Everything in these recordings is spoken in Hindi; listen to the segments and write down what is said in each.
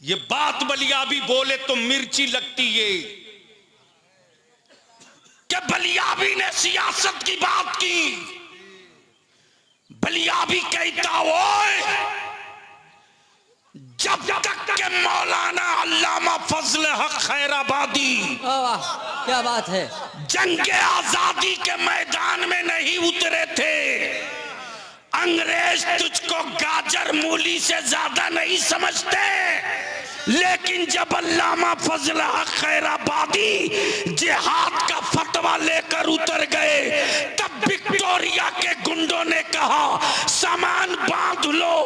ये बात बलियाबी बोले तो मिर्ची लगती है कि बलियाबी ने सियासत की बात की। बलियाबी कहता ओए जब तक के मौलाना अल्लामा फजल हक खैराबादी क्या बात है, जंग आजादी के मैदान में नहीं उतरे थे, अंग्रेज तुझको गाजर मूली से ज्यादा नहीं समझते। लेकिन जब अल्लामा फजल हक खैराबादी जिहाद का फतवा लेकर उतर गए, तब विक्टोरिया के गुंडों ने कहा सामान बांध लो,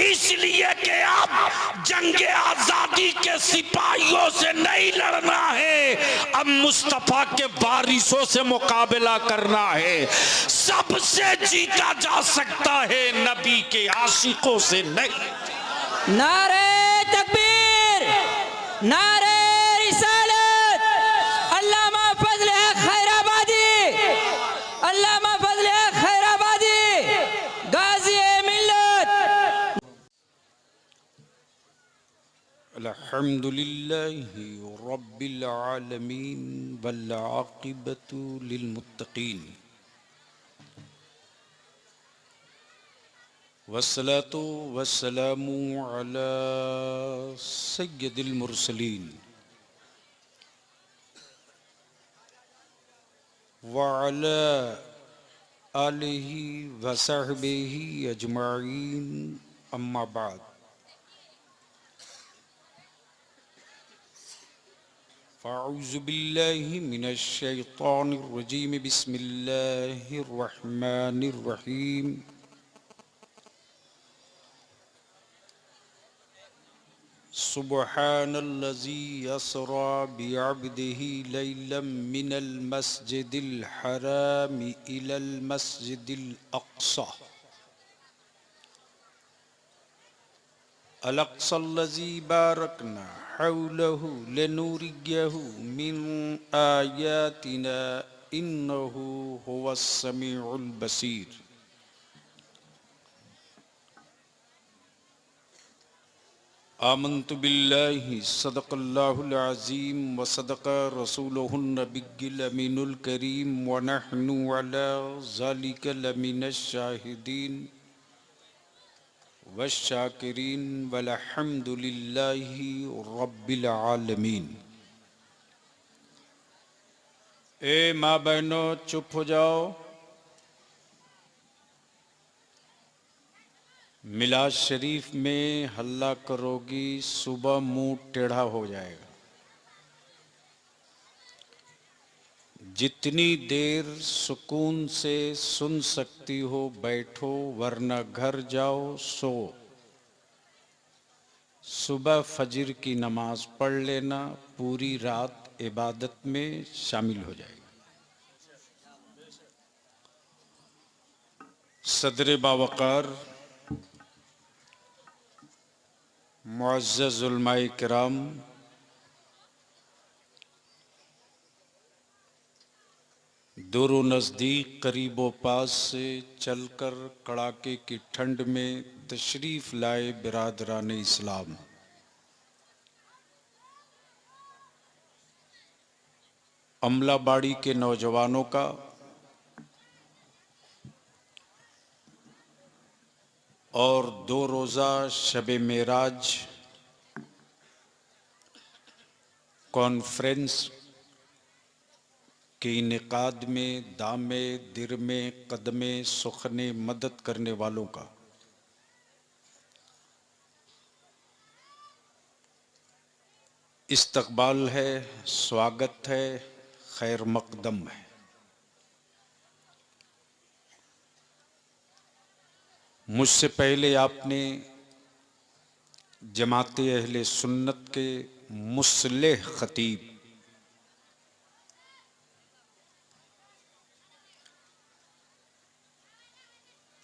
इसलिए कि अब जंग आजादी के सिपाहियों से नहीं लड़ना है, अब मुस्तफा के बारिशों से मुकाबला करना है। सबसे जीता जा सकता है, नबी के आशिकों से नहीं। नारे तकबीर, नारे रिसालत, अल्लामा फजल हक खैराबादी, अल्लामा फजल हक खैराबादी, गाज़ी मिल्लत। अल्हम्दुलिल्लाहि रब्बिल आलमीन वल आक़िबतु लिल मुत्तक़ीन वस्सलातु वस्सलामु अला सय्यदिल मुरसलीन व अला आलिहि व सहबिहि अजमाइन, अम्मा बाद। फ़अऊज़ु बिल्लाहि मिनश शैतानिर रजीम, बिस्मिल्लाहिर रहमानिर रहीम। सुब्हानल्लज़ी अस्रा बिअब्दिही लैलन मिनल मस्जिदिल हराम इलल मस्जिदिल अक़सा अल-अक़सल्लज़ी बारकना हौलहु लिनुरियहु मिन आयातिना इन्नहु हुवस्समीउल बसीर। आमन्तु बिल्लाहि सदक़ल्लाहुल अज़ीम व सदक़ रसूलुहुन नबिय्युल अमीनुल करीम व नहनु अला ज़ालिका लमिनश शाहिदीन वश्शाकिरीन वल्हम्दुलिल्लाहि रब्बिल आलमीन। ए माँ बहनों चुप हो जाओ। मिलाद शरीफ में हल्ला करोगी, सुबह मुंह टेढ़ा हो जाएगा। जितनी देर सुकून से सुन सकती हो बैठो, वरना घर जाओ सो। सुबह फजर की नमाज पढ़ लेना, पूरी रात इबादत में शामिल हो जाएगा। सदर बावकार मुअज़्ज़ज़ उलमाए किराम, दूर व नज़दीक करीब व पास से चलकर कड़ाके की ठंड में तशरीफ़ लाए बिरादरान इस्लाम, अमलाबाड़ी के नौजवानों का और 2 रोज़ा शब मेराज कॉन्फ्रेंस के इनेकाद में दामे दिर में कदमे सुखने मदद करने वालों का इस्तकबाल है, स्वागत है, खैर मकदम है। मुझसे पहले आपने जमाते अहले सुन्नत के मुस्लिह खतीब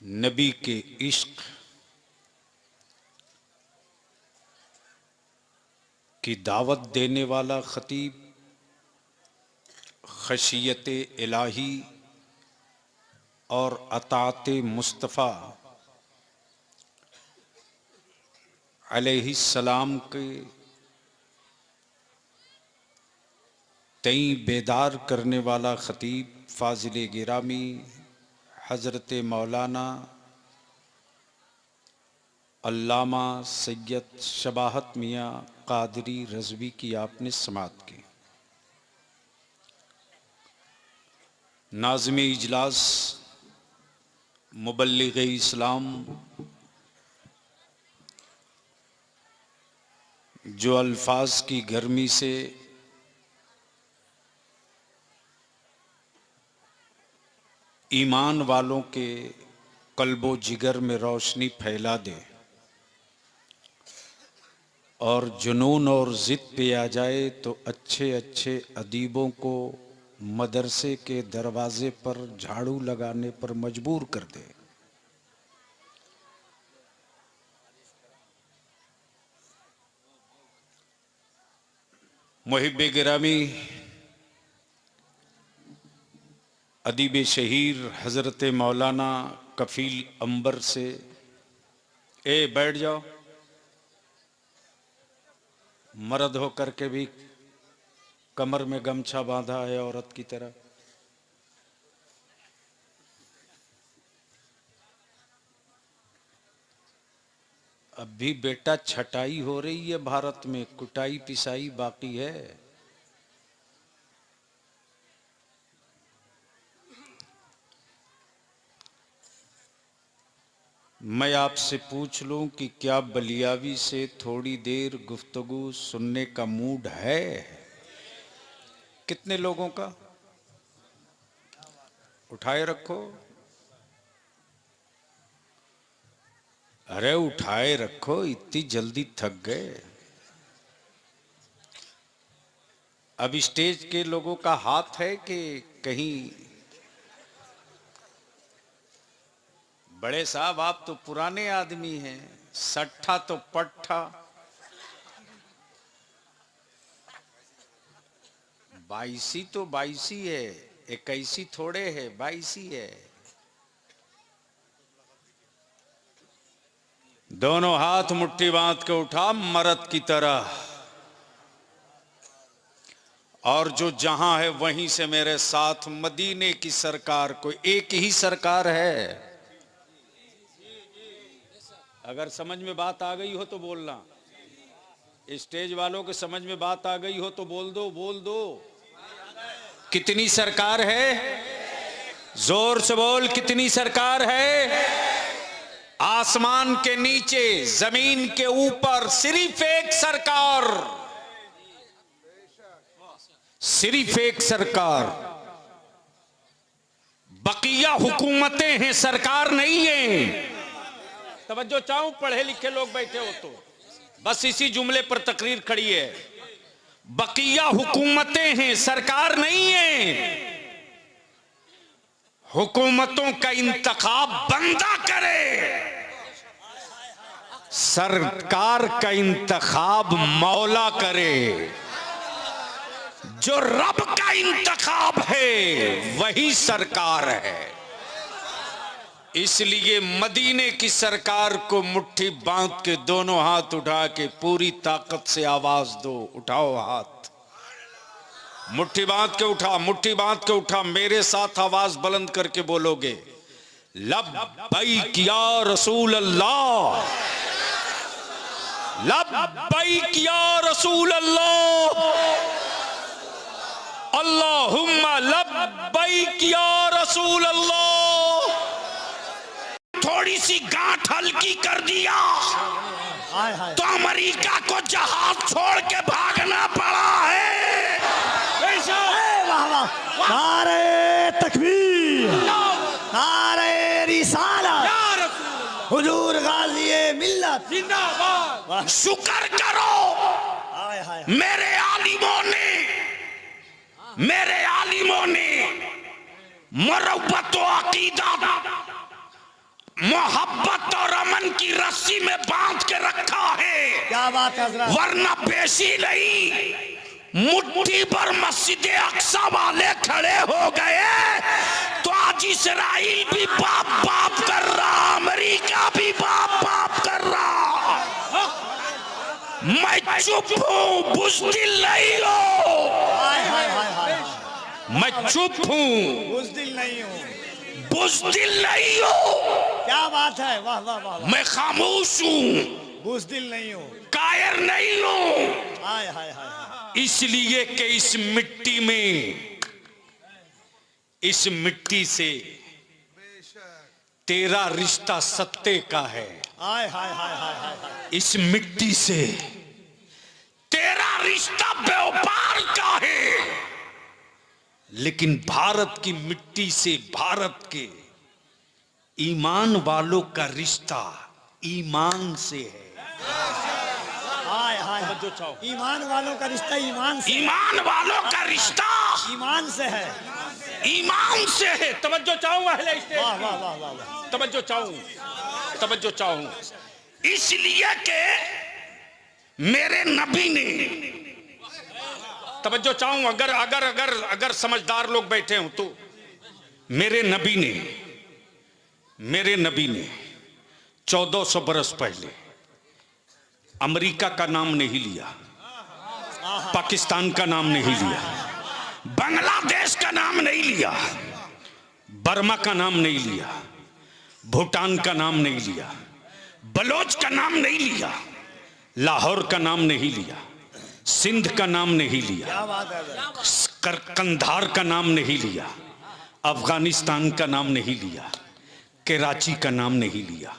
नबी के इश्क की दावत देने वाला खतीब, खशियत इलाही और अताअत मुस्तफ़ा अलैहिस्सलाम के तई बेदार करने वाला ख़तीब फाजिल गिरामी हज़रत मौलाना अल्लामा सैयद शबाहत मियाँ कादरी रज़वी की आपने समात की। नाज़िम इजलास मुबल्लिग़ इस्लाम जो अल्फाज की गर्मी से ईमान वालों के कल्बो जिगर में रोशनी फैला दे और जुनून और ज़िद पे आ जाए तो अच्छे अच्छे अदीबों को मदरसे के दरवाजे पर झाड़ू लगाने पर मजबूर कर दे। मुहिब्बे गिरामी अदीब शहीर हज़रत मौलाना कफ़ील अंबर से बैठ जाओ। मर्द हो करके भी कमर में गमछा बांधा है औरत की तरह। अब भी बेटा छटाई हो रही है भारत में, कुटाई पिसाई बाकी है। मैं आपसे पूछ लूं कि क्या बलियावी से थोड़ी देर गुफ्तगू सुनने का मूड है? कितने लोगों का? उठाए रखो। अरे उठाए रखो, इतनी जल्दी थक गए। अब स्टेज के लोगों का हाथ है कि कहीं? बड़े साहब आप तो पुराने आदमी हैं, सट्ठा तो पट्ठा। 22 तो 22 है, 21 थोड़े है, 22 है। दोनों हाथ मुट्ठी बांध के उठा मर्द की तरह, और जो जहां है वहीं से मेरे साथ मदीने की सरकार को। एक ही सरकार है। अगर समझ में बात आ गई हो तो बोलना, स्टेज वालों के समझ में बात आ गई हो तो बोल दो, बोल दो। कितनी सरकार है? जोर से बोल, कितनी सरकार है? आसमान के नीचे जमीन के ऊपर सिर्फ एक सरकार, सिर्फ एक सरकार। बकिया हुकूमतें हैं, सरकार नहीं है। तवज्जो चाहूं, पढ़े लिखे लोग बैठे हो तो बस इसी जुमले पर तकरीर खड़ी है। बकिया हुकूमतें हैं, सरकार नहीं है। हुकूमतों का इंतखाब बंदा करे, सरकार का इंतखाब मौला करे। जो रब का इंतखाब है वही सरकार है। इसलिए मदीने की सरकार को मुट्ठी बांध के दोनों हाथ उठा के पूरी ताकत से आवाज दो। उठाओ हाथ, मुट्ठी बांध के उठा, मुट्ठी बांध के उठा। मेरे साथ आवाज बुलंद करके बोलोगे, लब्बैक या रसूल अल्लाह, लब्बैक या रसूल अल्लाह, अल्लाहुम्मा लब्बैक या रसूल अल्लाह। थोड़ी सी गांठ हल्की कर दिया तो अमेरिका को जहाज छोड़ के भागना पड़ा है। नारे तकबीर, नारे रिसालत, हुजूर गाज़ी मिल्लत जिंदाबाद। शुक्र करो मेरे आलिमों ने मुरव्वत व अकीदा, मोहब्बत और अमन की रस्सी में बांध के रखा है। क्या बात है हज़रत। वरना पेशी नहीं, मुट्ठी पर मस्जिद अक्सा वाले खड़े हो गए तो आज इस्राइल भी बाप बाप कर रहा, अमेरिका भी बाप बाप कर रहा। मैं चुप हूं, बुज़दिल नहीं हो। मैं चुप हूं, बुज़दिल नहीं हूँ। बुज़दिल नहीं हूं, क्या बात है, वाह वाह वाह वाह। मैं खामोश हूं, बुज़दिल नहीं हूँ। कायर नहीं हूं, हाय हाय हाय। इसलिए कि इस मिट्टी में, इस मिट्टी से तेरा रिश्ता सत्य का है। हाय हाय हाय हाय हाय। इस मिट्टी से तेरा रिश्ता व्यापार का है, लेकिन भारत की मिट्टी से भारत के ईमान वालों का रिश्ता ईमान से है। हाय हाय। जो चाहो ईमान वालों का रिश्ता ईमान से, ईमान वालों का रिश्ता ईमान से है। ईमान से है। तवज्जो चाहूं अहले स्टेज, वाह वाह वाह वाह वाह। तवज्जो चाहूं, तवज्जो चाहूं। इसलिए कि मेरे नबी ने, तवज्जो चाहूं, अगर अगर अगर अगर समझदार लोग बैठे हों तो मेरे नबी ने 1400 बरस पहले अमेरिका का नाम नहीं लिया, पाकिस्तान का नाम नहीं लिया, बांग्लादेश का नाम नहीं लिया, बर्मा का नाम नहीं लिया, भूटान का नाम नहीं लिया, बलोच का नाम नहीं लिया, लाहौर का नाम नहीं लिया, सिंध का नाम नहीं लिया, क्या बात है। कंधार का नाम नहीं लिया, अफगानिस्तान का नाम नहीं लिया, कराची का नाम नहीं लिया।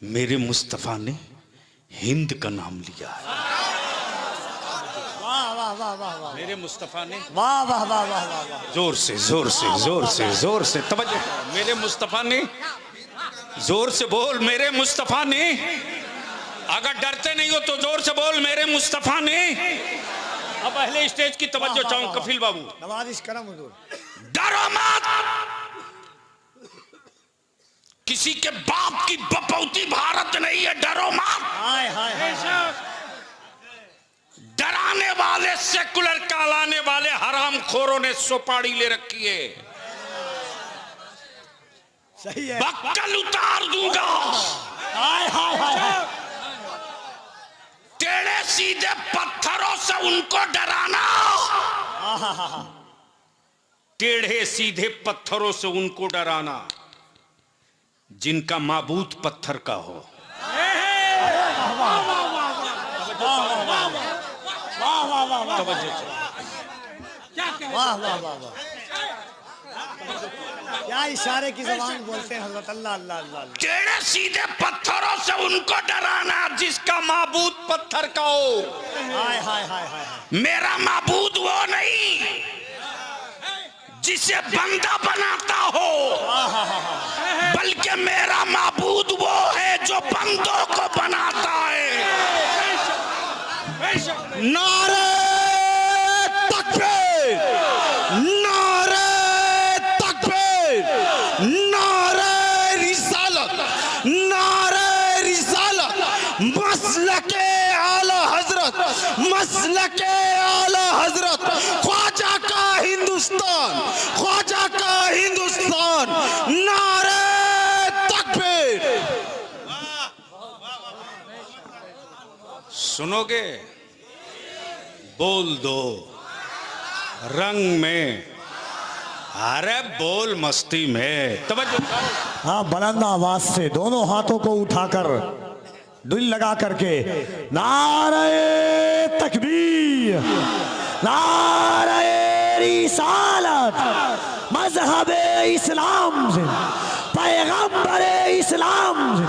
मेरे मुस्तफ़ा ने हिंद का नाम लिया है। वाह वाह वाह वाह वाह। मेरे मुस्तफ़ा ने, वाह वाह वाह वाह वाह वाह। जोर से जोर से जोर से जोर से तवज्जो, मेरे मुस्तफ़ा ने, जोर से बोल, मेरे मुस्तफ़ा ने। अगर डरते नहीं हो तो जोर से बोल, मेरे मुस्तफ़ा ने। अब पहले स्टेज की तवज्जो चाहूं कफील बाबू। नवाजिश करम हुजूर। डरो मत, किसी के बाप की बपौती भारत नहीं है, डरो मत। हाय हाय हाय। डराने वाले सेकुलर कहलाने वाले हराम खोरों ने सुपाड़ी ले रखी है। सही है। बक्कल उतार दूंगा, हाय हाय हाय हाय। टेढ़े सीधे पत्थरों से उनको डराना, टेढ़े सीधे पत्थरों से उनको डराना जिनका माबूद पत्थर का हो। वाह वाह वाह वाह। क्या इशारे की ज़बान बोलते हैं हज़रत। अल्लाह अल्लाह अल्लाह। टेढ़े सीधे पत्थरों से उनको डराना जिसका माबूद पत्थर का हो। हाय हाय हाय हाय। मेरा माबूद वो नहीं जिसे बंदा बनाता हो, बल्कि मेरा माबूद वो है जो बंदों को बनाता है। नारे तकबीर, नारे तकबीर, नारे रिसालत, नारे रिसालत, मसलके आला हजरत, मसलके आला हजरत, ख्वाजा का हिंदुस्तान, ख्वाजा का हिंदुस्तान, नारे तकबीर। सुनोगे? बोल दो रंग में, अरे बोल मस्ती में। तवज्जो। हाँ, बुलंद आवाज से दोनों हाथों को उठाकर दिल लगा करके नारे तकबीर, नारे रिसालत, मजहबे इस्लाम से, पैगंबरे इस्लाम से,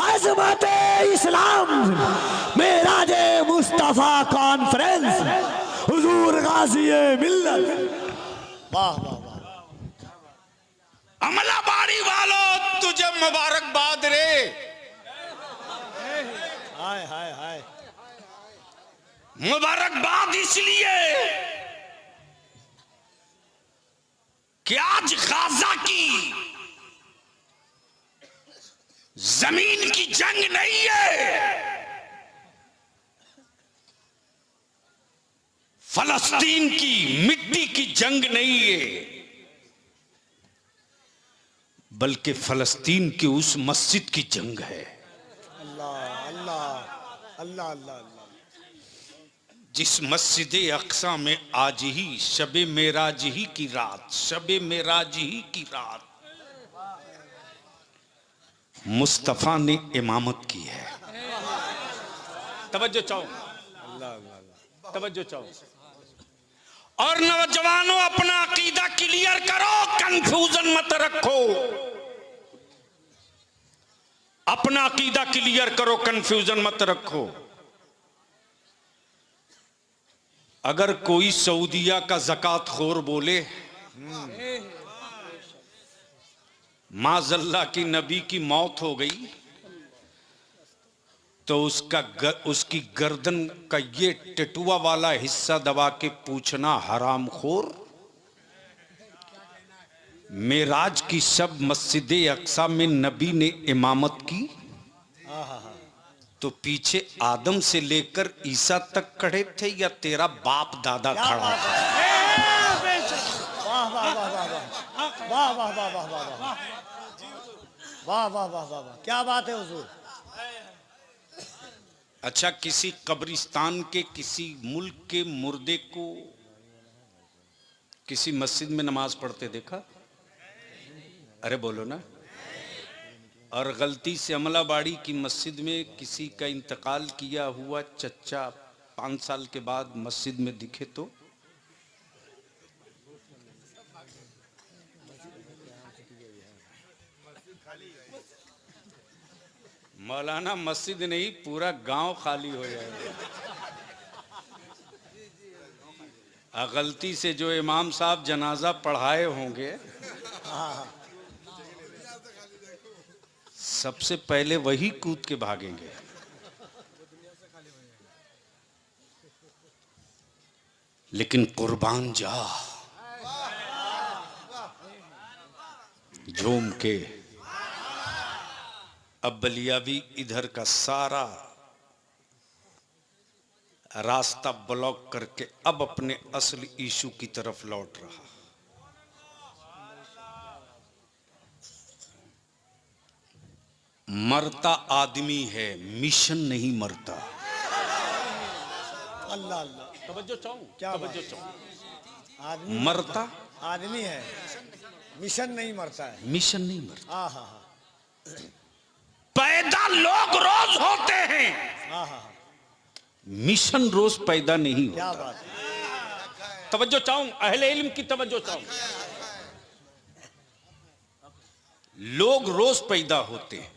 अज़मते इस्लाम से, मेराजे मुस्तफा कॉन्फ्रेंस, हुजूर गाज़ी मिल्लत। वाह वाह वाह। अमलाबाड़ी वालों, तुझे मुबारकबाद रे। हाय हाय हाय। मुबारकबाद इसलिए कि आज गाजा की जमीन की जंग नहीं है, फलस्तीन की मिट्टी की जंग नहीं है, बल्कि फलस्तीन की उस मस्जिद की जंग है। अल्लाह अल्लाह अल्लाह अल्लाह अल्लाह। जिस मस्जिद अक्सा में आज ही शबे मेराज ही की रात, शबे मेराज ही की रात मुस्तफा ने इमामत की है। तवज्जो चाहो, तवज्जो चाहो। और नौजवानों अपना अकीदा क्लियर करो, कंफ्यूजन मत रखो। अपना अकीदा क्लियर करो, कंफ्यूजन मत रखो। अगर कोई सऊदिया का ज़कात खोर बोले माज़ल्ला की नबी की मौत हो गई, तो उसकी गर्दन का ये टिटुआ वाला हिस्सा दबा के पूछना हराम खोर। मेराज की शब मस्जिद अक्सा में नबी ने इमामत की, तो पीछे आदम से लेकर ईसा तक खड़े थे या तेरा बाप दादा खड़ा था? वाह वाह वाह वाह वाह वाह वाह वाह वाह वाह वाह वाह वाह वाह, क्या बात है हुजूर। अच्छा, किसी कब्रिस्तान के किसी मुल्क के मुर्दे को किसी मस्जिद में नमाज पढ़ते देखा? अरे बोलो ना। और गलती से अमलाबाड़ी की मस्जिद में किसी का इंतकाल किया हुआ चच्चा 5 साल के बाद मस्जिद में दिखे तो? मौलाना मस्जिद नहीं, पूरा गांव खाली हो जाएगा। गलती से जो इमाम साहब जनाजा पढ़ाए होंगे सबसे पहले वही कूद के भागेंगे। लेकिन कुर्बान जा झूम के अब बलियावी इधर का सारा रास्ता ब्लॉक करके अब अपने असली इशू की तरफ लौट रहा। मरता आदमी है, मिशन नहीं मरता। अल्लाह अल्लाह, तवज्जो चाहूं, क्या तवज्जो चाहूं। आदमी मरता आदमी है, मिशन नहीं मरता है। मिशन नहीं मरता। हाँ हाँ हाँ पैदा लोग रोज होते हैं, हाँ हाँ, मिशन रोज पैदा नहीं क्या होता। बात है। तवज्जो चाहूं, अहले इल्म की तवज्जो चाहूं। लोग रोज पैदा होते हैं,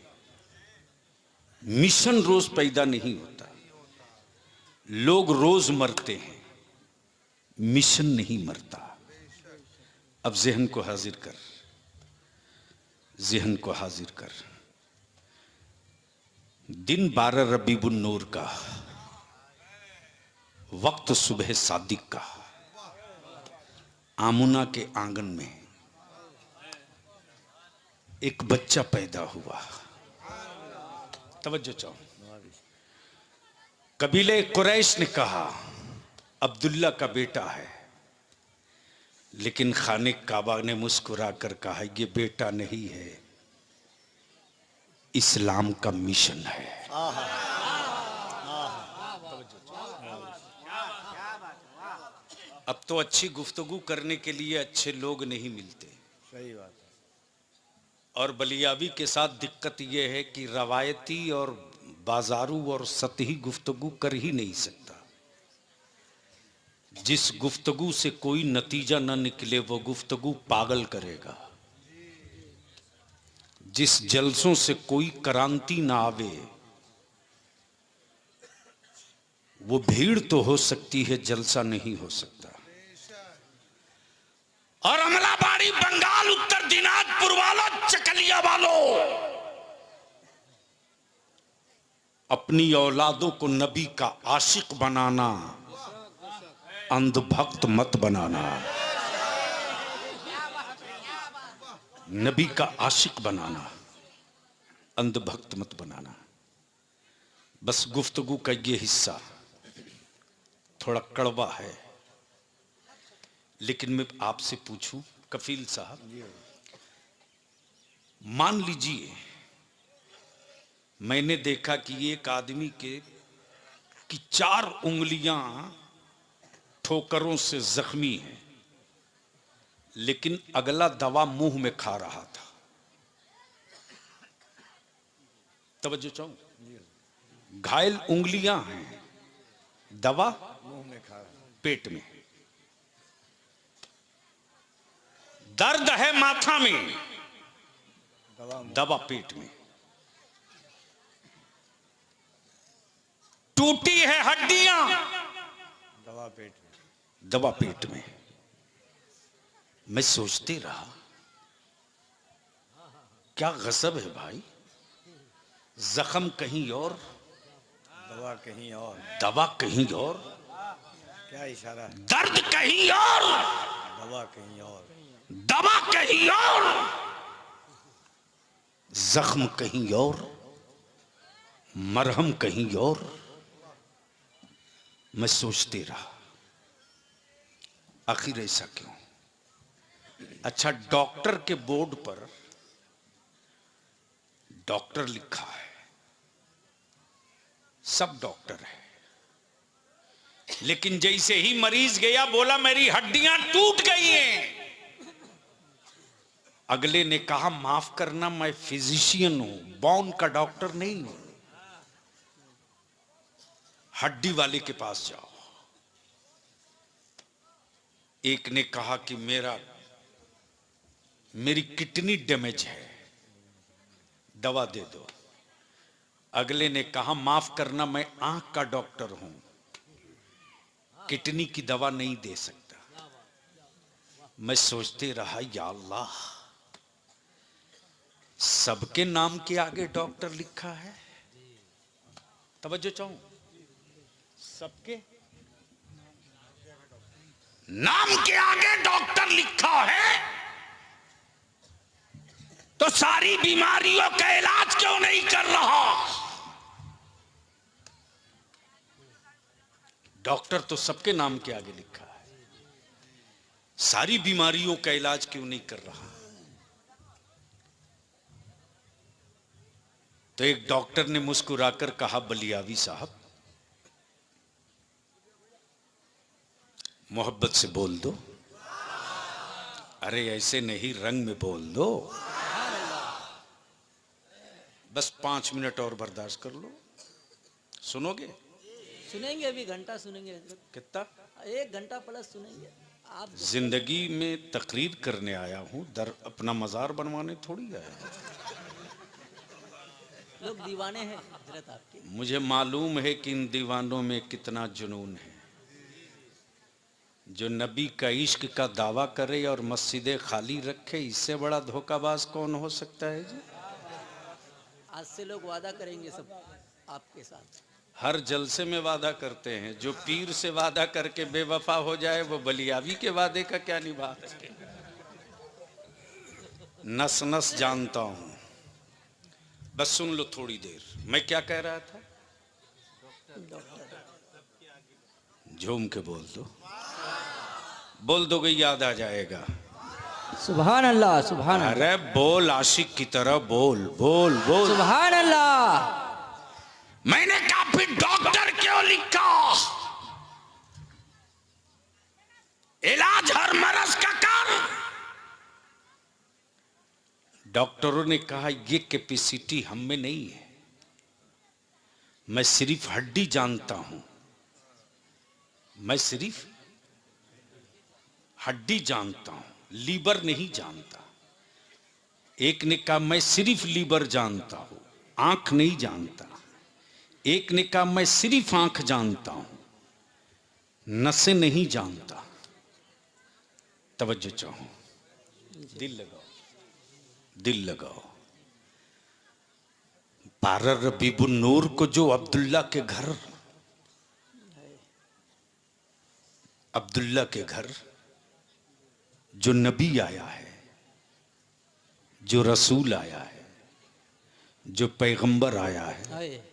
मिशन रोज पैदा नहीं होता। लोग रोज मरते हैं, मिशन नहीं मरता। अब ज़हन को हाजिर कर, ज़हन को हाजिर कर। दिन 12 रबीउन नूर का, वक्त सुबह सादिक का, आमुना के आंगन में एक बच्चा पैदा हुआ। तवज्जो चाहो। कबीले कुरैश ने कहा अब्दुल्ला का बेटा है, लेकिन खाने काबा ने मुस्कुरा कर कहा ये बेटा नहीं है, इस्लाम का मिशन है। अब तो अच्छी गुफ्तगू करने के लिए अच्छे लोग नहीं मिलते। सही बात है। और बलियावी के साथ दिक्कत यह है कि रवायती और बाजारू और सतही गुफ्तगू कर ही नहीं सकता। जिस गुफ्तगू से कोई नतीजा न निकले वो गुफ्तगू पागल करेगा। जिस जलसों से कोई क्रांति ना आवे वो भीड़ तो हो सकती है, जलसा नहीं हो सकता। और अमलाबाड़ी, बंगाल, उत्तर दिनाजपुर वालों, चकलिया वालों, अपनी औलादों को नबी का आशिक बनाना, अंधभक्त मत बनाना। नबी का आशिक बनाना, अंधभक्त मत बनाना। बस गुफ्तगू का ये हिस्सा थोड़ा कड़वा है, लेकिन मैं आपसे पूछूं कफील साहब, मान लीजिए मैंने देखा कि एक आदमी की 4 उंगलियां ठोकरों से जख्मी है, लेकिन अगला दवा मुंह में खा रहा था। तवज्जो चाहूं, घायल उंगलियां हैं, दवा मुंह में खा रहा। पेट में, दर्द है माथा में, दवा पेट में, टूटी है हड्डियां, दवा पेट में। दवा पेट में। मैं सोचते रहा, क्या गजब है भाई, जख्म कहीं और, दवा कहीं और, दवा कहीं और, क्या इशारा है, दर्द कहीं और, दवा कहीं और, दवा कहीं और, जख्म कहीं और, मरहम कहीं और। मैं सोचते रहा, आखिर ऐसा क्यों? अच्छा, डॉक्टर के बोर्ड पर डॉक्टर लिखा है, सब डॉक्टर है, लेकिन जैसे ही मरीज गया बोला मेरी हड्डियां टूट गई हैं, अगले ने कहा माफ करना मैं फिजिशियन हूं, बोन का डॉक्टर नहीं हूं, हड्डी वाले के पास जाओ। एक ने कहा कि मेरी किडनी डैमेज है, दवा दे दो। अगले ने कहा माफ करना मैं आंख का डॉक्टर हूं, किडनी की दवा नहीं दे सकता। मैं सोचते रहा, या अल्लाह, सबके नाम के आगे डॉक्टर लिखा है। तवज्जो चाहूं, सबके नाम के आगे डॉक्टर लिखा है, तो सारी बीमारियों का इलाज क्यों नहीं कर रहा? डॉक्टर तो सबके नाम के आगे लिखा है, सारी बीमारियों का इलाज क्यों नहीं कर रहा? तो एक डॉक्टर ने मुस्कुराकर कहा, बलियावी साहब, मोहब्बत से बोल दो। अरे ऐसे नहीं, रंग में बोल दो। बस 5 मिनट और बर्दाश्त कर लो। सुनोगे? सुनेंगे, अभी घंटा सुनेंगे। कितना? 1 घंटा प्लस सुनेंगे। आप जिंदगी में तकरीर करने आया हूं, अपना मजार बनवाने थोड़ी आया। लोग दीवाने हैं हजरत आपके। मुझे मालूम है कि इन दीवानों में कितना जुनून है। जो नबी का इश्क का दावा करे और मस्जिदें खाली रखे, इससे बड़ा धोखाबाज कौन हो सकता है जी? आज से लोग वादा करेंगे सब आपके साथ। हर जलसे में वादा करते हैं। जो पीर से वादा करके बेवफा हो जाए, वो बलियावी के वादे का क्या निभा सके? नस नस जानता हूं। बस सुन लो थोड़ी देर। मैं क्या कह रहा था? झूम के बोल दो, बोल दोगे याद आ जाएगा। सुभान अल्लाह, सुभान अल्लाह। अरे बोल, आशिक की तरह बोल, बोल, बोल। सुभान अल्लाह। मैंने कहा फिर डॉक्टर क्यों लिखा? इलाज हर मरज का कर। डॉक्टरों ने कहा ये कैपेसिटी हम में नहीं है। मैं सिर्फ हड्डी जानता हूं, मैं सिर्फ हड्डी जानता हूं, लीवर नहीं जानता। एक ने कहा मैं सिर्फ लीवर जानता हूं, आंख नहीं जानता। एक ने कहा मैं सिर्फ आंख जानता हूं, नसें नहीं जानता। तवज्जो चाहूं, दिल लगाओ, दिल लगाओ। 12 रबीउन नूर को जो अब्दुल्ला के घर, अब्दुल्ला के घर जो नबी आया है, जो रसूल आया है, जो पैगंबर आया है,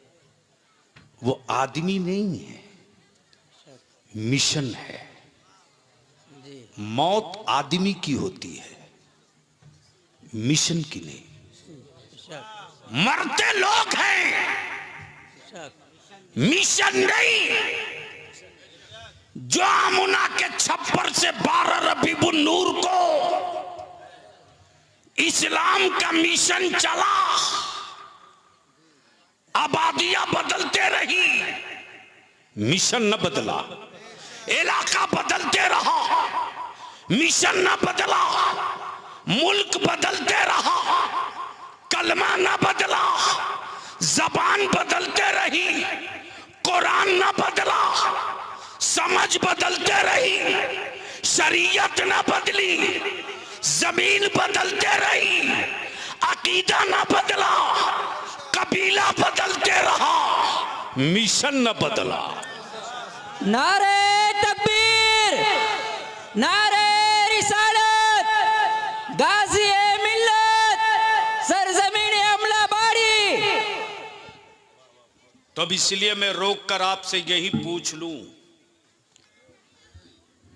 वो आदमी नहीं है, मिशन है। मौत आदमी की होती है, मिशन की नहीं। मरते लोग हैं, मिशन नहीं। जो आमुना के छप्पर से 12 रबीउन नूर को इस्लाम का मिशन चला, आबादियां बदलते रही, मिशन न बदला। इलाका बदलते रहा, मिशन न बदला। मुल्क बदलते रहा, कलमा न बदला। जबान बदलते रही, कुरान न बदला। समझ बदलते रही, शरीयत न बदली। जमीन बदलते रही, अकीदा न बदला। कबीला बदलते रहा, मिशन न बदला। नारे तकबीर, नारे रिसालत, गाजी मिल्लत, सरजमीन अमलाबाड़ी। तो अब इसलिए मैं रोक कर आपसे यही पूछ लूं,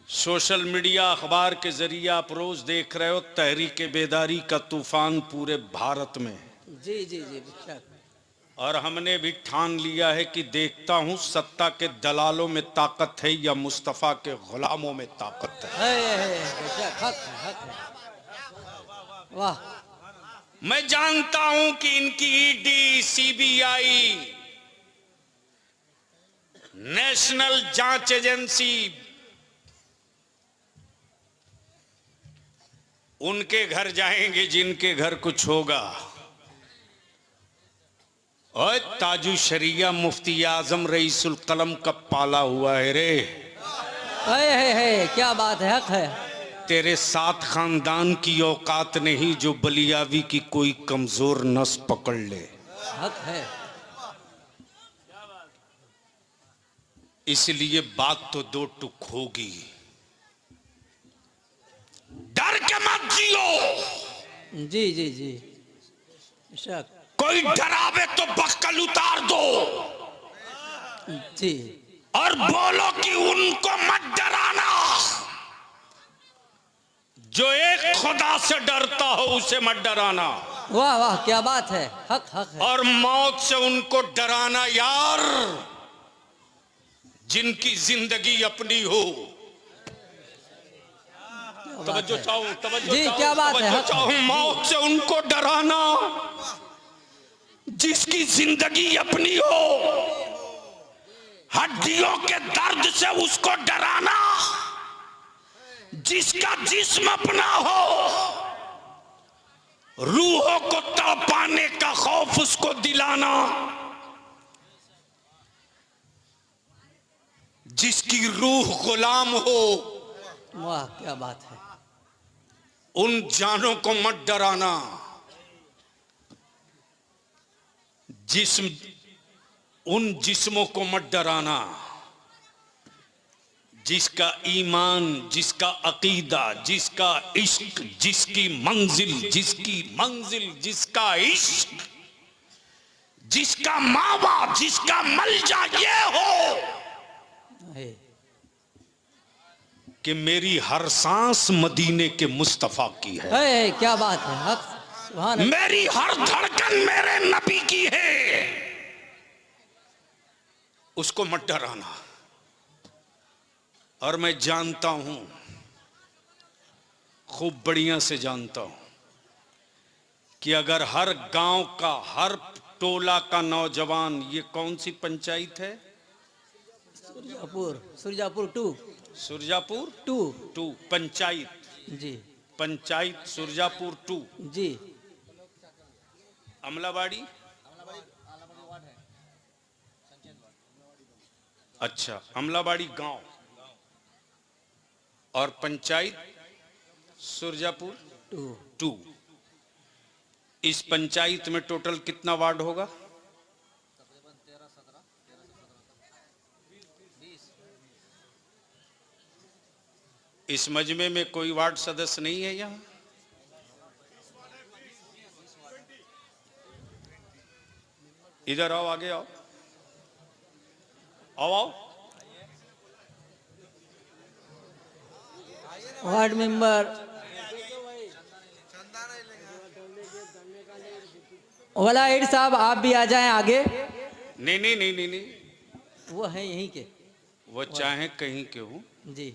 सोशल मीडिया अखबार के जरिए आप रोज देख रहे हो तहरीक बेदारी का तूफान पूरे भारत में। जी जी जी बेशक। और हमने भी ठान लिया है कि देखता हूं सत्ता के दलालों में ताकत है या मुस्तफा के गुलामों में ताकत है। बेशक, हक है, हक है। वाह। मैं जानता हूं कि इनकी ईडी, सीबीआई, नेशनल जांच एजेंसी उनके घर जाएंगे जिनके घर कुछ होगा। और ताजु शरिया मुफ्ती आजम रईसुल कलम का पाला हुआ है रे। है, क्या बात है, हक है। तेरे साथ खानदान की औकात नहीं जो बलियावी की कोई कमजोर नस पकड़ ले। हक है। इसलिए बात तो दो टुक होगी। डर के मत जियो। जी जी जी बेशक। कोई डरावे तो बक्कल उतार दो जी। और बोलो कि उनको मत डराना। जो एक खुदा से डरता हो उसे मत डराना। वाह वाह, क्या बात है, हक हक है। और मौत से उनको डराना यार जिनकी जिंदगी अपनी हो। तवज्जो चाहो, तवज्जो जी, चाहो, क्या बात है, तवज्जो हक चाहो। है। मौत से उनको डराना जिसकी जिंदगी अपनी हो। हड्डियों के दर्द से उसको डराना जिसका जिस्म अपना हो। रूहों को तड़पाने का खौफ उसको दिलाना जिसकी रूह गुलाम हो। वाह, क्या बात है। उन जानों को मत डराना जिस्म, उन जिस्मों को मत डराना जिसका ईमान, जिसका अकीदा, जिसका इश्क, जिसकी मंजिल, जिसका इश्क, जिसका मावा, जिसका मलजा ये हो है। कि मेरी हर सांस मदीने के मुस्तफा की है। क्या बात है, हक, सुभान अल्लाह। मेरी हर धड़कन मेरे नबी की है। उसको मत डराना। और मैं जानता हूं, खूब बढ़िया से जानता हूं कि अगर हर गांव का, हर टोला का नौजवान, ये कौन सी पंचायत है? सुरजापुर 2। सुरजापुर 2 पंचायत। जी। पंचायत सुरजापुर 2। जी। अमलाबाड़ी। अच्छा, अमलाबाड़ी गांव और पंचायत सुरजापुर 2। इस पंचायत में टोटल कितना वार्ड होगा? इस मजमे में कोई वार्ड सदस्य नहीं है यहां? इधर आओ, आगे आओ, आओ। वार्ड मेंबर वलाइड साहब, आप भी आ जाएं आगे। नहीं, वो है यहीं के। वो चाहे कहीं के हो, जी।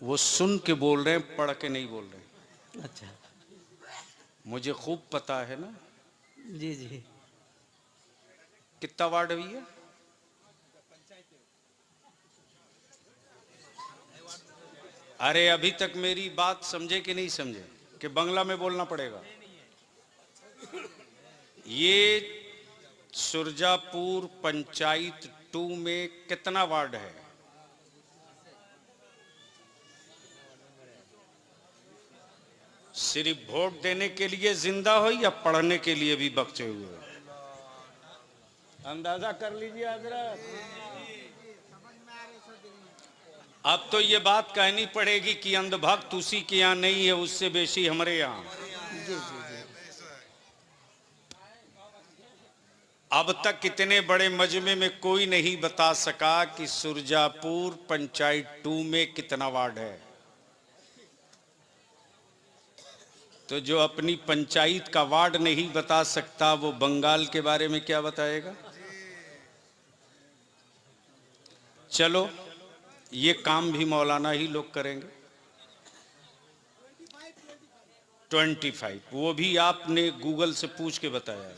वो सुन के बोल रहे हैं, पढ़ के नहीं बोल रहे। अच्छा। मुझे खूब पता है ना। जी जी। कितना वार्ड हुई है? अरे अभी तक मेरी बात समझे कि नहीं समझे कि बंगला में बोलना पड़ेगा? ये सुरजापुर पंचायत 2 में कितना वार्ड है? सिर्फ वोट देने के लिए जिंदा हो या पढ़ने के लिए भी बख्शे हुए हो? अंदाजा कर लीजिए हजरत। अब तो ये बात कहनी पड़ेगी कि अंधभक्त उसी के यहाँ नहीं है, उससे बेशी हमारे यहाँ। जी जी जी। अब तक इतने बड़े मजमे में कोई नहीं बता सका कि सुरजापुर पंचायत 2 में कितना वार्ड है। तो जो अपनी पंचायत का वार्ड नहीं बता सकता, वो बंगाल के बारे में क्या बताएगा? चलो, ये काम भी मौलाना ही लोग करेंगे। 25, वो भी आपने गूगल से पूछ के बताया।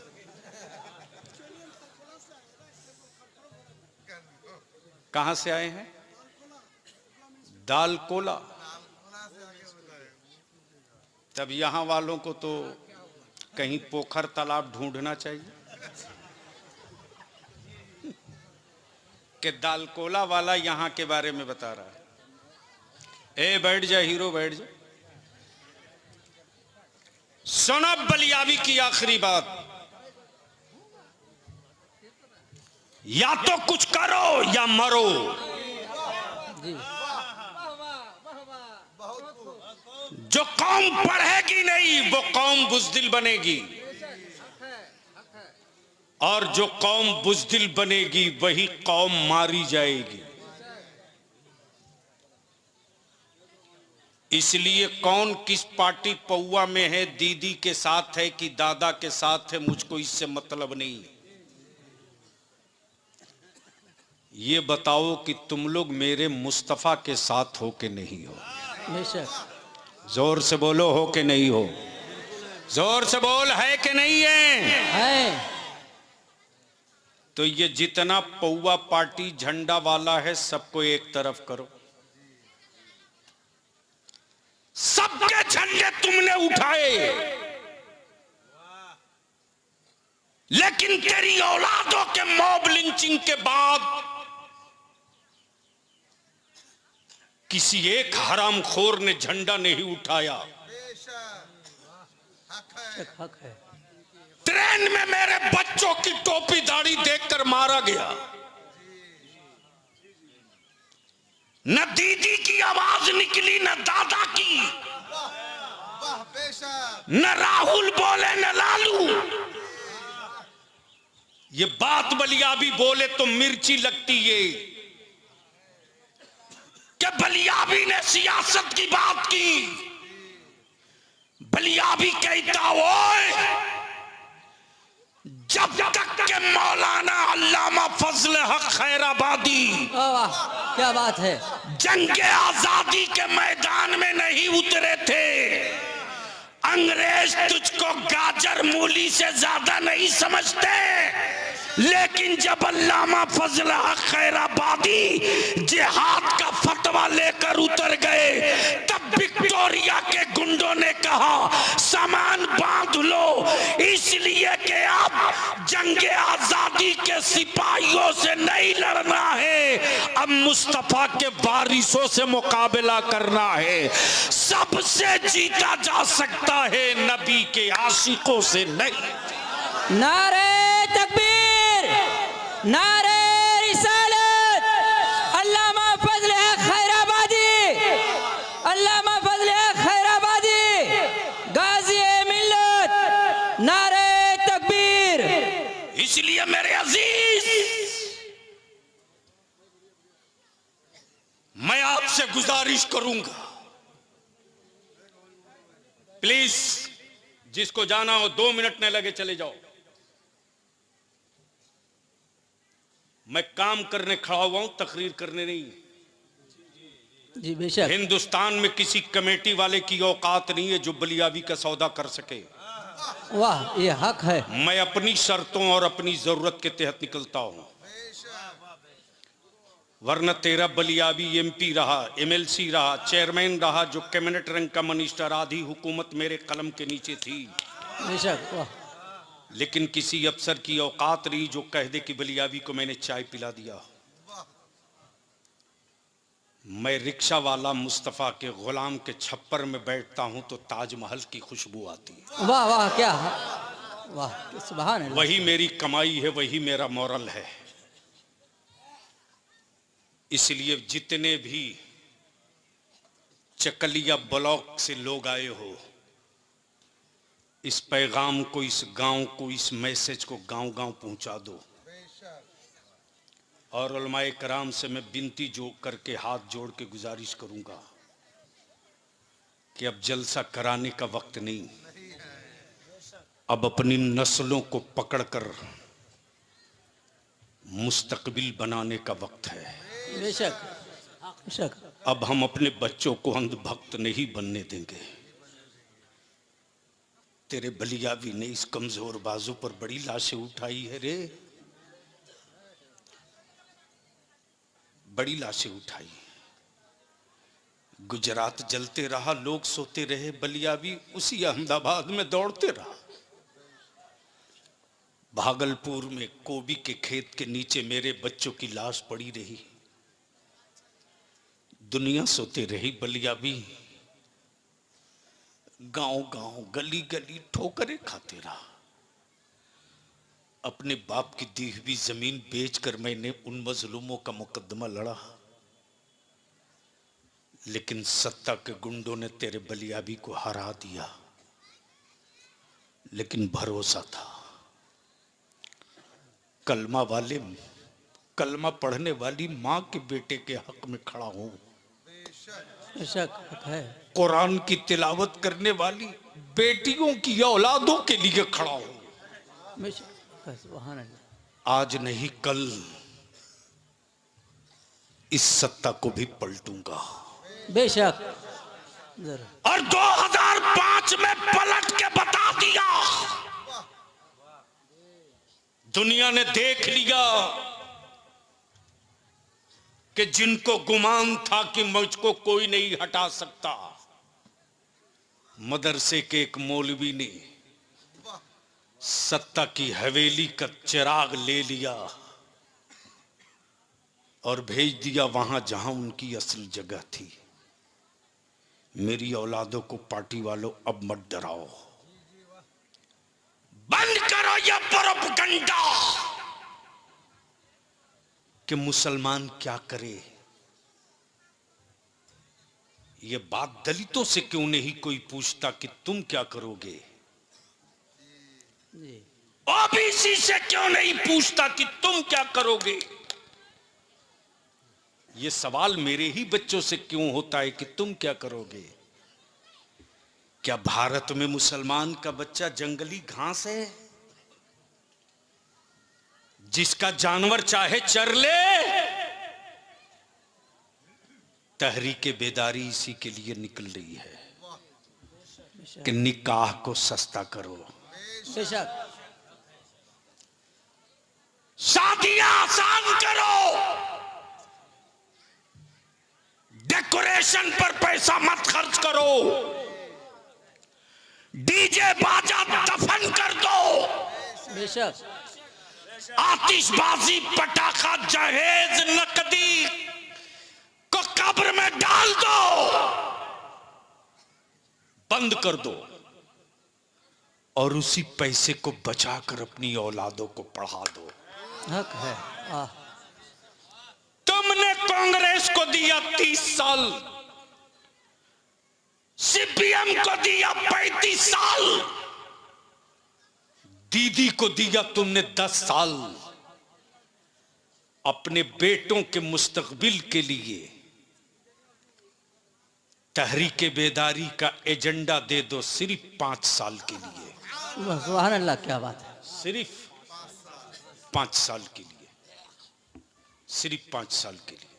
कहां से आए हैं? दालकोला। तब यहां वालों को तो कहीं पोखर तालाब ढूंढना चाहिए कि दालकोला वाला यहां के बारे में बता रहा है। ए बैठ जा हीरो, बैठ जा। सुनो बलियाबी की आखिरी बात, या तो कुछ करो या मरो। जी। जो कौम पढ़ेगी नहीं वो कौम बुज़दिल बनेगी, और जो कौम बुज़दिल बनेगी वही कौम मारी जाएगी। इसलिए कौन किस पार्टी पौआ में है, दीदी के साथ है कि दादा के साथ है, मुझको इससे मतलब नहीं। ये बताओ कि तुम लोग मेरे मुस्तफा के साथ हो कि नहीं हो? बेशक। जोर से बोलो, हो कि नहीं हो? जोर से बोल, है कि नहीं है? है। तो ये जितना पौआ पार्टी झंडा वाला है सबको एक तरफ करो। सबके झंडे तुमने उठाए, लेकिन तेरी औलादों के मॉब लिंचिंग के बाद किसी एक हरामखोर ने झंडा नहीं उठाया। हक है। ट्रेन में मेरे बच्चों की टोपी दाढ़ी देखकर मारा गया। न दीदी की आवाज निकली, न दादा की, न राहुल बोले न लालू। ये बात बलियाबी बोले तो मिर्ची लगती है कि बलियाबी ने सियासत की बात की। बलियाबी कहता ओए, जब तक के मौलाना अल्लामा फजल हक खैराबादी वाह, क्या बात है, जंग आजादी के मैदान में नहीं उतरे थे, अंग्रेज तुझको गाजर मूली से ज्यादा नहीं समझते। लेकिन जब अल्लामा फजल हक खैराबादी जिहाद का फतवा लेकर उतर गए, तब विक्टोरिया के गुंडों ने कहा सामान बांध लो, इसलिए कि अब जंग आजादी के सिपाहियों से नहीं लड़ना है, अब मुस्तफा के वारिसों से मुकाबला करना है। सबसे जीता जा सकता है, नबी के आशिकों से नहीं। नारे तकबीर, नारे रिसालत, अल्लामा फजल हक खैराबादी, अल्लामा फजल हक खैराबादी, गाजी मिल्लत, नारे तकबीर। इसलिए मेरे अजीज, मैं आपसे गुजारिश करूंगा, प्लीज जिसको जाना हो 2 मिनट न लगे चले जाओ। मैं काम करने खड़ा हुआ हूं, तकरीर करने नहीं। जी बेशक। हिंदुस्तान में किसी कमेटी वाले की औकात नहीं है जो बलियावी का सौदा कर सके। वाह, ये हक है। मैं अपनी शर्तों और अपनी जरूरत के तहत निकलता हूं, वरना तेरा बलियावी एमपी रहा, एमएलसी रहा, चेयरमैन रहा, जो कैबिनेट रैंक का मिनिस्टर, आधी हुकूमत मेरे कलम के नीचे थी। बेशक। वाह, लेकिन किसी अफसर की औकात नहीं जो कह दे कि बलियावी को मैंने चाय पिला दिया। मैं रिक्शा वाला मुस्तफा के गुलाम के छप्पर में बैठता हूं तो ताजमहल की खुशबू आती है। वाह वाह, क्या वाह, सुभान अल्लाह। वही मेरी कमाई है, वही मेरा मोरल है। इसलिए जितने भी चकलिया ब्लॉक से लोग आए हो, इस पैगाम को, इस गांव को, इस मैसेज को गांव गांव पहुंचा दो। और उलमाए कराम से मैं विनती जो करके हाथ जोड़ के गुजारिश करूंगा कि अब जलसा कराने का वक्त नहीं, अब अपनी नस्लों को पकड़कर मुस्तकबिल बनाने का वक्त है। बेशक बेशक। अब हम अपने बच्चों को अंधभक्त नहीं बनने देंगे। तेरे बलियावी ने इस कमजोर बाजू पर बड़ी लाशें उठाई है रे, बड़ी लाशें उठाई। गुजरात जलते रहा, लोग सोते रहे, बलियावी उसी अहमदाबाद में दौड़ते रहा। भागलपुर में गोभी के खेत के नीचे मेरे बच्चों की लाश पड़ी रही, दुनिया सोते रही, बलियावी गांव गांव, गली गली ठोकरें खाते रहा। अपने बाप की दी हुई जमीन बेचकर मैंने उन मजलूमों का मुकदमा लड़ा, लेकिन सत्ता के गुंडों ने तेरे बलियावी को हरा दिया। लेकिन भरोसा था, कलमा पढ़ने वाली मां के बेटे के हक में खड़ा हूं, बेशक हक है। कुरान की तिलावत करने वाली बेटियों की औलादों के लिए खड़ा हूं। बेशक, सुभान अल्लाह। आज नहीं कल इस सत्ता को भी पलटूंगा। बेशक जरूर। और 2005 में पलट के बता दिया। दुनिया ने देख लिया कि जिनको गुमान था कि मुझको कोई नहीं हटा सकता, मदरसे के एक मौलवी ने सत्ता की हवेली का चिराग ले लिया और भेज दिया वहां जहां उनकी असल जगह थी। मेरी औलादों को पार्टी वालों अब मत डराओ, बंद करो ये प्रोपगंडा कि मुसलमान क्या करे। ये बात दलितों से क्यों नहीं कोई पूछता कि तुम क्या करोगे? जी। ओबीसी से क्यों नहीं पूछता कि तुम क्या करोगे? ये सवाल मेरे ही बच्चों से क्यों होता है कि तुम क्या करोगे? क्या भारत में मुसलमान का बच्चा जंगली घास है जिसका जानवर चाहे चर ले? तहरीके बेदारी इसी के लिए निकल रही है कि निकाह को सस्ता करो। बेशक। शादियां आसान करो, डेकोरेशन पर पैसा मत खर्च करो, डीजे बाजा दफन कर दो, बेशक। आतिशबाजी पटाखा जहेज नकदी को कब्र में डाल दो, बंद कर दो और उसी पैसे को बचाकर अपनी औलादों को पढ़ा दो। हक है। तुमने कांग्रेस को दिया 30 साल, सीपीएम को दिया 35 साल, दीदी को दिया तुमने 10 साल। अपने बेटों के मुस्तकबिल के लिए तहरीके बेदारी का एजेंडा दे दो, सिर्फ 5 साल के लिए। सुभान अल्लाह, क्या बात है। सिर्फ 5 साल के लिए। सिर्फ 5 साल के लिए।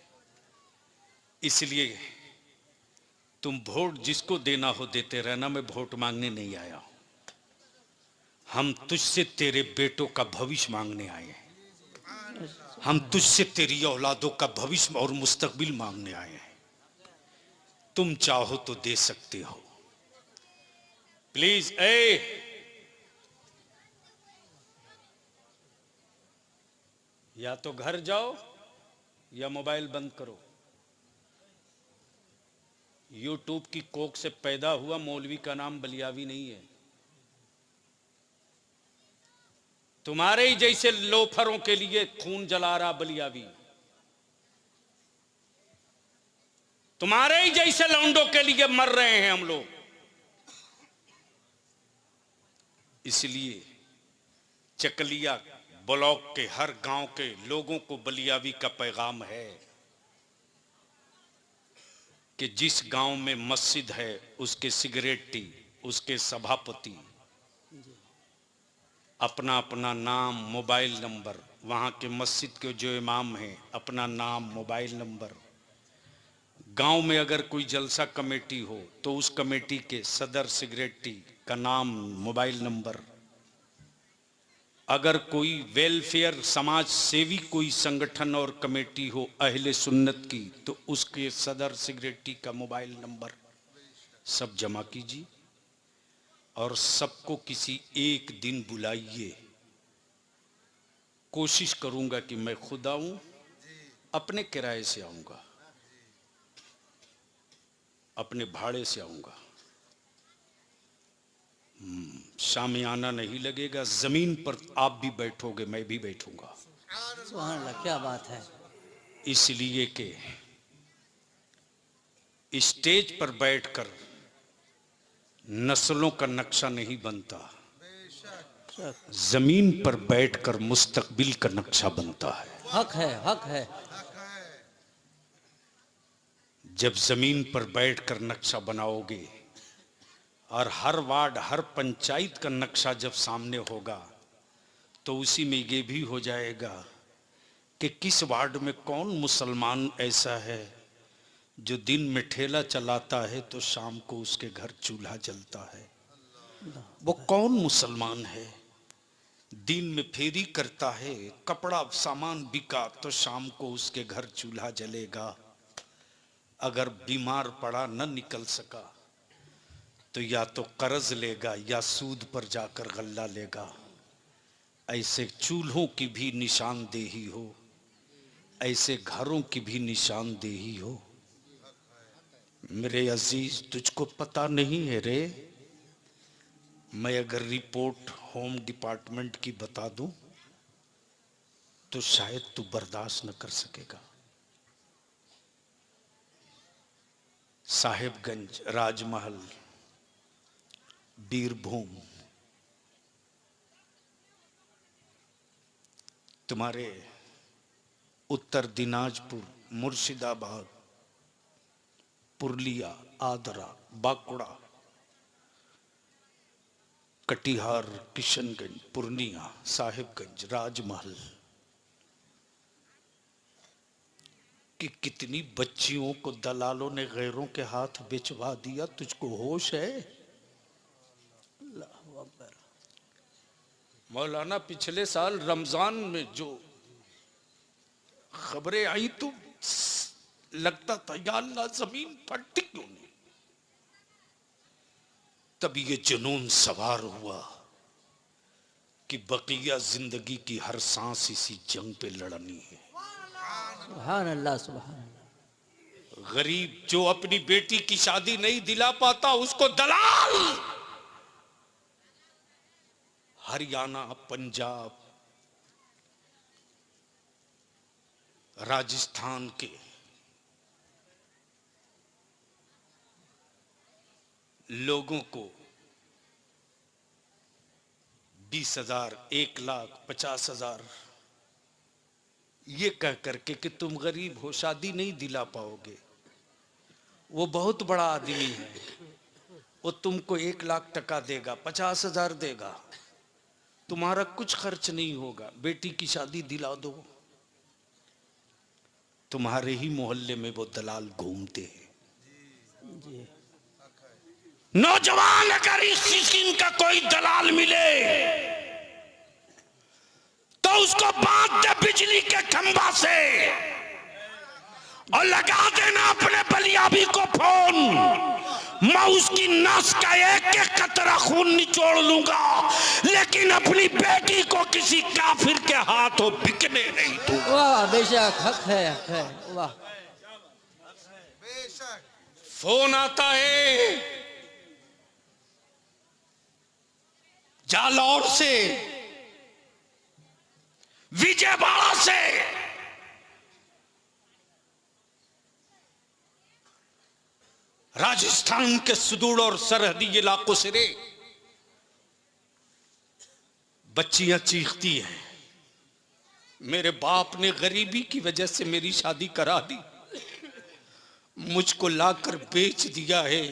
इसलिए तुम वोट जिसको देना हो देते रहना, मैं वोट मांगने नहीं आया हूं। हम तुझसे तेरे बेटों का भविष्य मांगने आए हैं। हम तुझसे तेरी औलादों का भविष्य और मुस्तकबिल मांगने आए हैं। तुम चाहो तो दे सकते हो। प्लीज या तो घर जाओ या मोबाइल बंद करो। यूट्यूब की कोख से पैदा हुआ मौलवी का नाम बलियावी नहीं है। तुम्हारे ही जैसे लोफरों के लिए खून जला रहा बलियावी, तुम्हारे ही जैसे लौंडों के लिए मर रहे हैं हम लोग। इसलिए चकलिया ब्लॉक के हर गांव के लोगों को बलियावी का पैगाम है कि जिस गांव में मस्जिद है उसके सेक्रेटरी, उसके सभापति अपना अपना नाम, मोबाइल नंबर, वहां के मस्जिद के जो इमाम हैं अपना नाम, मोबाइल नंबर, गांव में अगर कोई जलसा कमेटी हो तो उस कमेटी के सदर सेक्रेटरी का नाम, मोबाइल नंबर, अगर कोई वेलफेयर समाज सेवी कोई संगठन और कमेटी हो अहले सुन्नत की तो उसके सदर सेक्रेटरी का मोबाइल नंबर सब जमा कीजिए और सबको किसी एक दिन बुलाइए। कोशिश करूंगा कि मैं खुद आऊं, अपने किराए से आऊंगा, अपने भाड़े से आऊंगा। शामियाना नहीं लगेगा, जमीन पर आप भी बैठोगे, मैं भी बैठूंगा। सुभान अल्लाह, क्या बात है। इसलिए कि स्टेज पर बैठकर नस्लों का नक्शा नहीं बनता, जमीन पर बैठकर मुस्तकबिल का नक्शा बनता है। हक है, हक है। जब जमीन पर बैठकर नक्शा बनाओगे और हर वार्ड, हर पंचायत का नक्शा जब सामने होगा तो उसी में ये भी हो जाएगा कि किस वार्ड में कौन मुसलमान ऐसा है जो दिन में ठेला चलाता है तो शाम को उसके घर चूल्हा जलता है। वो कौन मुसलमान है दिन में फेरी करता है, कपड़ा सामान बिका तो शाम को उसके घर चूल्हा जलेगा। अगर बीमार पड़ा न निकल सका तो या तो कर्ज लेगा या सूद पर जाकर गल्ला लेगा। ऐसे चूल्हों की भी निशानदेही हो, ऐसे घरों की भी निशानदेही हो। मेरे अजीज, तुझको पता नहीं है रे, मैं अगर रिपोर्ट होम डिपार्टमेंट की बता दूं तो शायद तू बर्दाश्त न कर सकेगा। साहिबगंज, राजमहल, बीरभूम, तुम्हारे उत्तर दिनाजपुर, मुर्शिदाबाद, पुरलिया, आदरा, बांकुड़ा, कटिहार, किशनगंज, पूर्णिया, साहिबगंज, राजमहल कि कितनी बच्चियों को दलालों ने गैरों के हाथ बेचवा दिया। तुझको होश है? मौलाना, पिछले साल रमजान में जो खबरें आई तो लगता था या अल्लाह जमीन फटती क्यों नहीं। तब ये जुनून सवार हुआ कि बकिया जिंदगी की हर सांस इसी जंग पे लड़नी है। सुभान अल्लाह, सुभान अल्लाह। गरीब जो अपनी बेटी की शादी नहीं दिला पाता उसको दलाल हरियाणा, पंजाब, राजस्थान के लोगों को 20,000, 1,00,000, 50,000 ये कह करके कि तुम गरीब हो, शादी नहीं दिला पाओगे। वो बहुत बड़ा आदमी है, वो तुमको 1,00,000 टका देगा, 50,000 देगा, तुम्हारा कुछ खर्च नहीं होगा, बेटी की शादी दिला दो। तुम्हारे ही मोहल्ले में वो दलाल घूमते हैं। जी नौजवान अगर इस किस्म का कोई दलाल मिले तो उसको बांध दे बिजली के खंभा से और लगा देना अपने बलियाबी को फोन। मैं उसकी नस का एक एक कतरा खून निचोड़ लूंगा, लेकिन अपनी बेटी को किसी काफिर के हाथों बिकने नहीं दूंगा। वाह बेशक हक है वाह। फोन आता है जालौर से, विजयवाड़ा से, राजस्थान के सुदूर और सरहदी इलाकों से रे बच्चियां चीखती हैं, मेरे बाप ने गरीबी की वजह से मेरी शादी करा दी, मुझको लाकर बेच दिया है,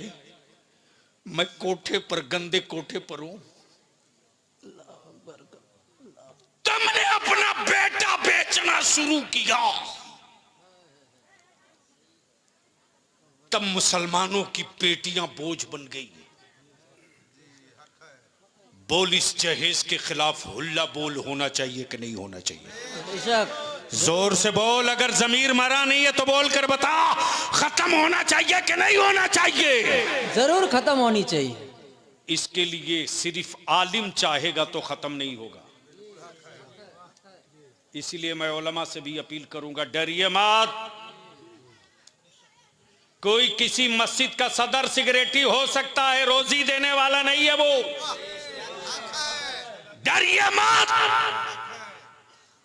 मैं कोठे पर, गंदे कोठे पर हूं। तुमने अपना बेटा बेचना शुरू किया, तब मुसलमानों की बेटियां बोझ बन गई। बोल इस जहेज के खिलाफ हुल्ला बोल होना चाहिए कि नहीं होना चाहिए? बेशक जोर से बोल, अगर जमीर मरा नहीं है तो बोल कर बता, खत्म होना चाहिए कि नहीं होना चाहिए? जरूर खत्म होनी चाहिए। इसके लिए सिर्फ आलिम चाहेगा तो खत्म नहीं होगा। इसीलिए मैं उलमा से भी अपील करूंगा, डरिए मत। कोई किसी मस्जिद का सदर सिगरेटी हो सकता है, रोजी देने वाला नहीं है वो। डरिए मत।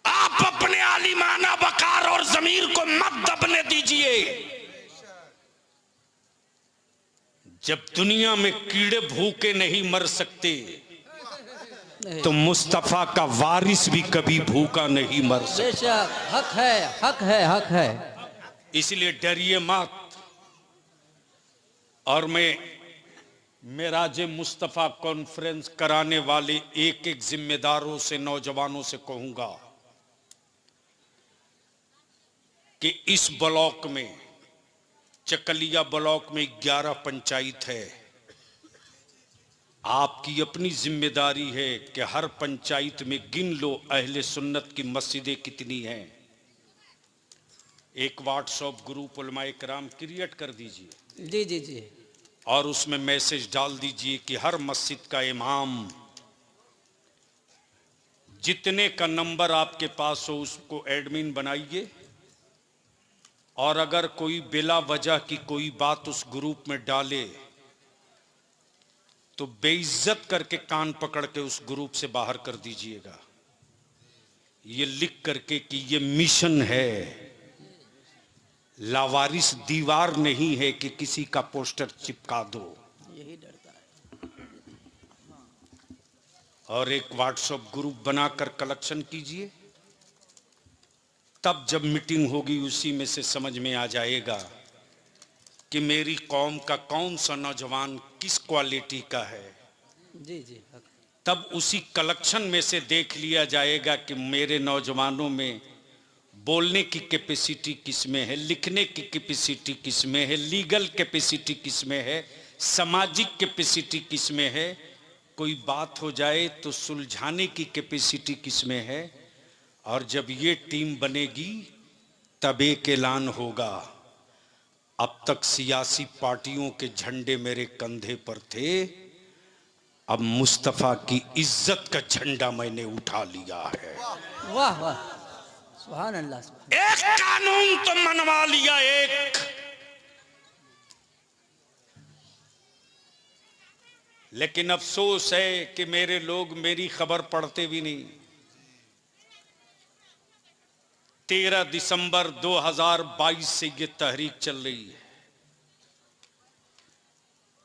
आप अपने आलिमाना वकार और जमीर को मत दबने दीजिए। जब दुनिया में कीड़े भूखे नहीं मर सकते तो मुस्तफा का वारिस भी कभी भूखा नहीं मर सकता। बेशक हक है हक है हक है। इसलिए डरिए मत। और मैं मेराज मुस्तफा कॉन्फ्रेंस कराने वाले एक एक जिम्मेदारों से, नौजवानों से कहूंगा कि इस ब्लॉक में, चकलिया ब्लॉक में 11 पंचायत है। आपकी अपनी जिम्मेदारी है कि हर पंचायत में गिन लो अहले सुन्नत की मस्जिदें कितनी हैं। एक व्हाट्सएप ग्रुप उलमाए किराम क्रिएट कर दीजिए। जी जी जी। और उसमें मैसेज डाल दीजिए कि हर मस्जिद का इमाम, जितने का नंबर आपके पास हो उसको एडमिन बनाइए। और अगर कोई बिला वजह की कोई बात उस ग्रुप में डाले तो बेइज्जत करके कान पकड़ के उस ग्रुप से बाहर कर दीजिएगा, ये लिख करके कि ये मिशन है, लावारिस दीवार नहीं है कि किसी का पोस्टर चिपका दो। यही डरता है। और एक व्हाट्सएप ग्रुप बनाकर कलेक्शन कीजिए, तब जब मीटिंग होगी उसी में से समझ में आ जाएगा कि मेरी कौम का कौन सा नौजवान किस क्वालिटी का है। जी जी हक। तब उसी कलेक्शन में से देख लिया जाएगा कि मेरे नौजवानों में बोलने की कैपेसिटी किस में है, लिखने की कैपेसिटी किस में है, लीगल कैपेसिटी किस में है, सामाजिक कैपेसिटी किस में है, कोई बात हो जाए तो सुलझाने की कैपेसिटी किस में है। और जब ये टीम बनेगी तब एक ऐलान होगा, अब तक सियासी पार्टियों के झंडे मेरे कंधे पर थे, अब मुस्तफा की इज्जत का झंडा मैंने उठा लिया है। वाह वाह सुभान अल्लाह। एक कानून तो मनवा लिया, एक। लेकिन अफसोस है कि मेरे लोग मेरी खबर पढ़ते भी नहीं। 13 दिसंबर 2022 से ये तहरीक चल रही है।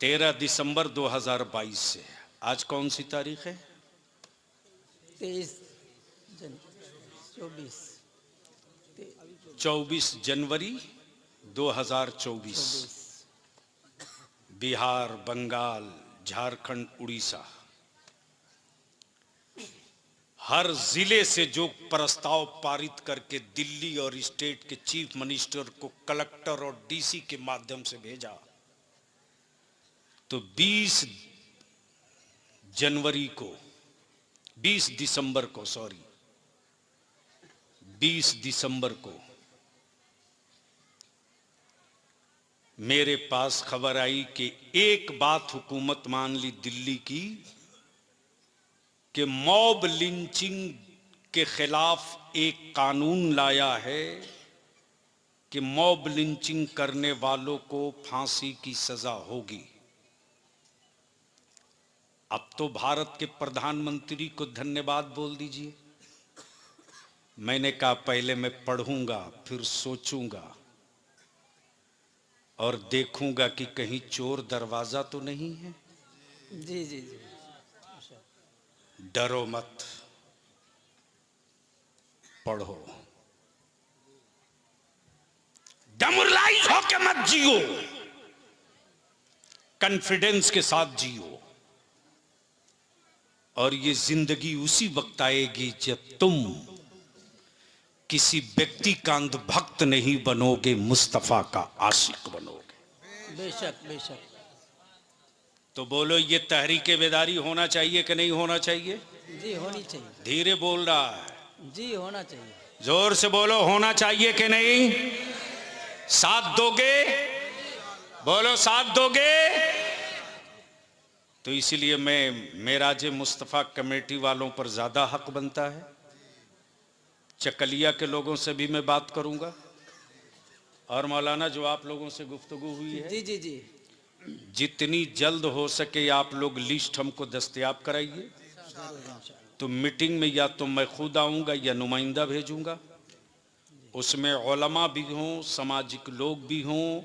13 दिसंबर 2022 से। आज कौन सी तारीख है? 24 जनवरी 2024। बिहार, बंगाल, झारखंड, उड़ीसा, हर जिले से जो प्रस्ताव पारित करके दिल्ली और स्टेट के चीफ मिनिस्टर को कलेक्टर और डीसी के माध्यम से भेजा, तो 20 दिसंबर को मेरे पास खबर आई कि एक बात हुकूमत मान ली दिल्ली की कि मॉब लिंचिंग के खिलाफ एक कानून लाया है कि मॉब लिंचिंग करने वालों को फांसी की सजा होगी। अब तो भारत के प्रधानमंत्री को धन्यवाद बोल दीजिए। मैंने कहा पहले मैं पढ़ूंगा, फिर सोचूंगा और देखूंगा कि कहीं चोर दरवाजा तो नहीं है। जी जी जी। डरो मत, पढ़ो, डेमोरलाइज होके मत जियो, कॉन्फिडेंस के साथ जियो। और ये जिंदगी उसी वक्त आएगी जब तुम किसी व्यक्ति का अंधभक्त नहीं बनोगे, मुस्तफा का आशिक बनोगे। बेशक बेशक। तो बोलो, ये तहरीक बेदारी होना चाहिए कि नहीं होना चाहिए? जी होनी चाहिए। धीरे बोल रहा है, जी होना चाहिए। जोर से बोलो, होना चाहिए कि नहीं? साथ दोगे? बोलो, साथ दोगे? तो इसीलिए मेराज मुस्तफा कमेटी वालों पर ज्यादा हक बनता है। चकलिया के लोगों से भी मैं बात करूंगा, और मौलाना जो आप लोगों से गुफ्तगू हुई है, जी जी जी, जितनी जल्द हो सके आप लोग लिस्ट हमको दस्तयाब कराइए। तो मीटिंग में या तो मैं खुद आऊंगा या नुमाइंदा भेजूंगा, उसमें उलमा भी हों, सामाजिक लोग भी हों,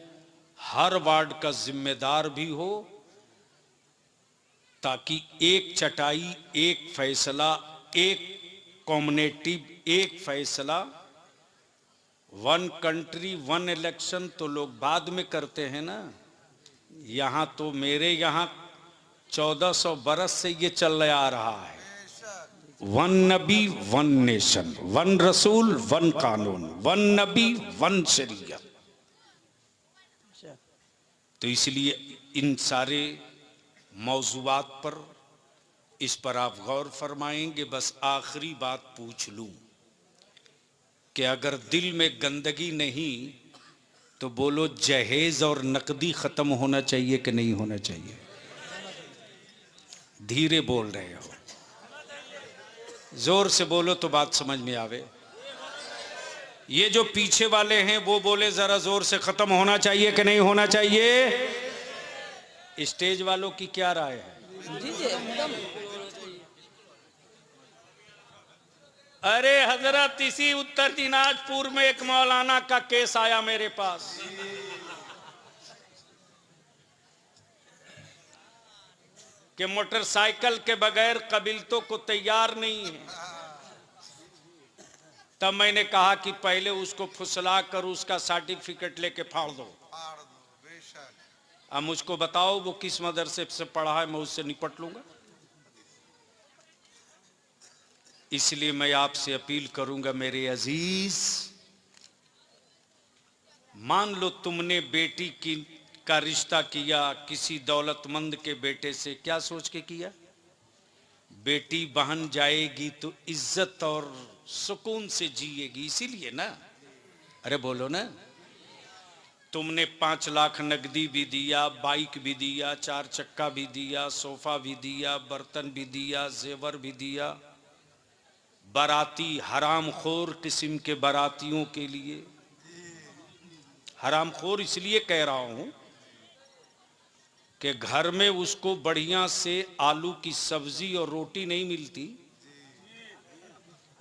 हर वार्ड का जिम्मेदार भी हो, ताकि एक चटाई, एक फैसला, एक कॉम्युनिटी, एक फैसला, वन कंट्री वन इलेक्शन तो लोग बाद में करते हैं ना। यहां तो मेरे यहां 1400 बरस से ये चल आ रहा है, वन नबी वन नेशन, वन रसूल वन कानून, वन नबी वन शरीयत। तो इसलिए इन सारे मौजूआत पर, इस पर आप गौर फरमाएंगे। बस आखिरी बात पूछ लूं कि अगर दिल में गंदगी नहीं तो बोलो, जहेज और नकदी खत्म होना चाहिए कि नहीं होना चाहिए? धीरे बोल रहे हो, जोर से बोलो तो बात समझ में आवे। ये जो पीछे वाले हैं वो बोले जरा जोर से, खत्म होना चाहिए कि नहीं होना चाहिए? स्टेज वालों की क्या राय है? जी जी एकदम। अरे हजरत, इसी उत्तर दिनाजपुर में एक मौलाना का केस आया मेरे पास। कि मोटरसाइकिल के बगैर कबीलतों को तैयार नहीं है। तब मैंने कहा कि पहले उसको फुसला कर उसका सर्टिफिकेट लेके फाड़ दो। अब मुझको बताओ वो किस मदरसे से पढ़ा है, मैं उससे निपट लूंगा। इसलिए मैं आपसे अपील करूंगा मेरे अजीज, मान लो तुमने बेटी का रिश्ता किया किसी दौलतमंद के बेटे से, क्या सोच के किया? बेटी बहन जाएगी तो इज्जत और सुकून से जिएगी, इसीलिए ना। अरे बोलो ना। तुमने 5 लाख नकदी भी दिया, बाइक भी दिया, 4 चक्का भी दिया, सोफा भी दिया, बर्तन भी दिया, जेवर भी दिया। बाराती हरामखोर किस्म के बारातियों के लिए, हरामखोर इसलिए कह रहा हूं कि घर में उसको बढ़िया से आलू की सब्जी और रोटी नहीं मिलती,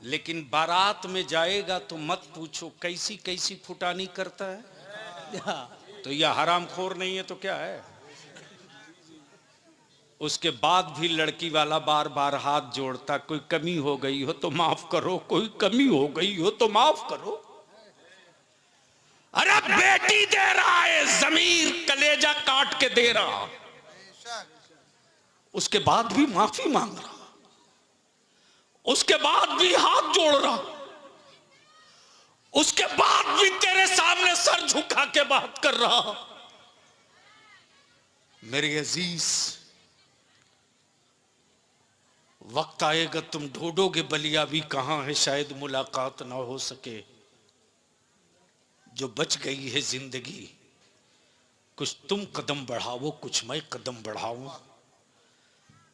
लेकिन बारात में जाएगा तो मत पूछो कैसी कैसी फुटानी करता है। तो यह हरामखोर नहीं है तो क्या है? उसके बाद भी लड़की वाला बार बार हाथ जोड़ता, कोई कमी हो गई हो तो माफ करो, कोई कमी हो गई हो तो माफ करो। अरे बेटी दे रहा है, जमीर कलेजा काट के दे रहा, उसके बाद भी माफी मांग रहा। उसके बाद भी हाथ जोड़ रहा, उसके बाद भी तेरे सामने सर झुका के बात कर रहा। मेरे अजीज, वक्त आएगा तुम ढूंढोगे बलियावी कहां है, शायद मुलाकात ना हो सके। जो बच गई है जिंदगी, कुछ तुम कदम बढ़ाओ, कुछ मैं कदम बढ़ाऊं,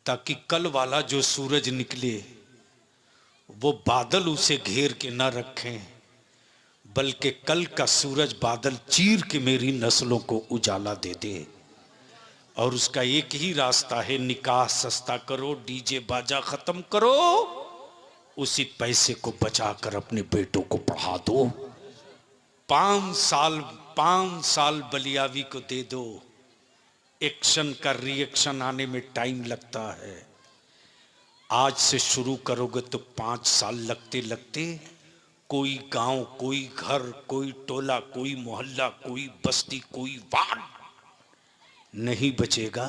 ताकि कल वाला जो सूरज निकले वो बादल उसे घेर के ना रखें, बल्कि कल का सूरज बादल चीर के मेरी नस्लों को उजाला दे दे। और उसका एक ही रास्ता है, निकाह सस्ता करो, डीजे बाजा खत्म करो, उसी पैसे को बचाकर अपने बेटों को पढ़ा दो। 5 साल बलियावी को दे दो। एक्शन का रिएक्शन आने में टाइम लगता है। आज से शुरू करोगे तो 5 साल लगते लगते कोई गांव, कोई घर, कोई टोला, कोई मोहल्ला, कोई बस्ती, कोई वार्ड नहीं बचेगा।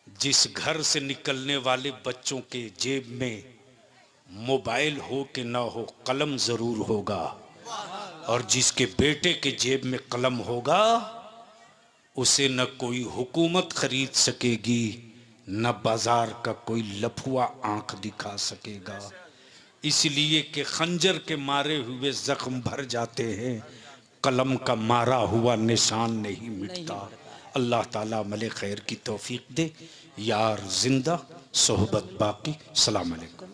जिस घर से निकलने वाले बच्चों के जेब में मोबाइल हो कि ना हो, कलम जरूर होगा, और जिसके बेटे के जेब में कलम होगा उसे न कोई हुकूमत खरीद सकेगी, न बाजार का कोई लफुआ आंख दिखा सकेगा। इसलिए कि खंजर के मारे हुए जख्म भर जाते हैं, कलम का मारा हुआ निशान नहीं मिटता। अल्लाह ताला अमल खैर की तौफीक दे। यार जिंदा, सोहबत बाकी। सलाम अलैकुम।